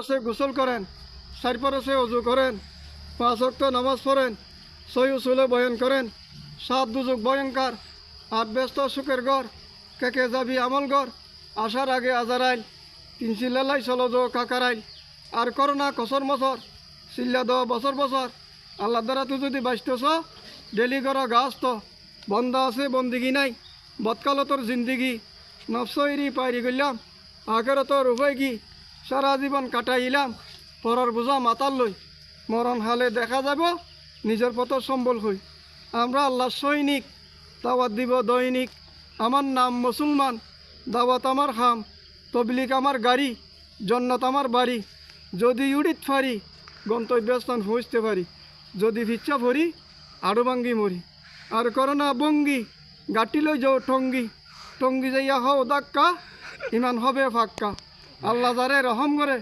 পরশে গোসল করেন, 4 পরশে অজু করেন, 5 ওয়াক্ত নামাজ পড়েন, 6 উসুলে বয়ান করেন, 7 দুজুগ ভয়ঙ্কর, 8 ব্যস্ত সুখের ঘর, কেকে যাবি আমল ঘর, আসার আগে আজারাইল, 3 চিল্লালাই চলো জো কাকারাইল, আর করোনা কসর মসর, চিল্লা দ বছর বছর, আল্লাহ দ্বারা তুই যদি বাঁচতেছ ডেলি করা গাছ তো বন্ধ আছে বন্দিগি নাই, বৎকালতর জিন্দিগি নফসইরি পাইরি গেলাম, আখেরতর উভয় কি সারা জীবন কাটাইলাম, পরার বোঝা মাতাল লই, মরণ হালে দেখা যাব নিজের পথ সম্বল হই। আমরা আল্লাহ সৈনিক, দাওয়াত দিব দৈনিক, আমার নাম মুসলমান, দাওয়াত আমার খাম, তবলিক আমার গাড়ি, জন্নত আমার বাড়ি, যদি উড়িত ফারি গন্তব্যস্থান পৌঁছতে পারি, যদি ভিচ্ছা ভরি আড়ো ভাঙ্গি মরি, আর করোনা বঙ্গি গাটি লই যাও টঙ্গি, টঙ্গি যাইয়া হও দাক্কা ইমান হবে ফাক্কা, আল্লাহ যারে রহম করে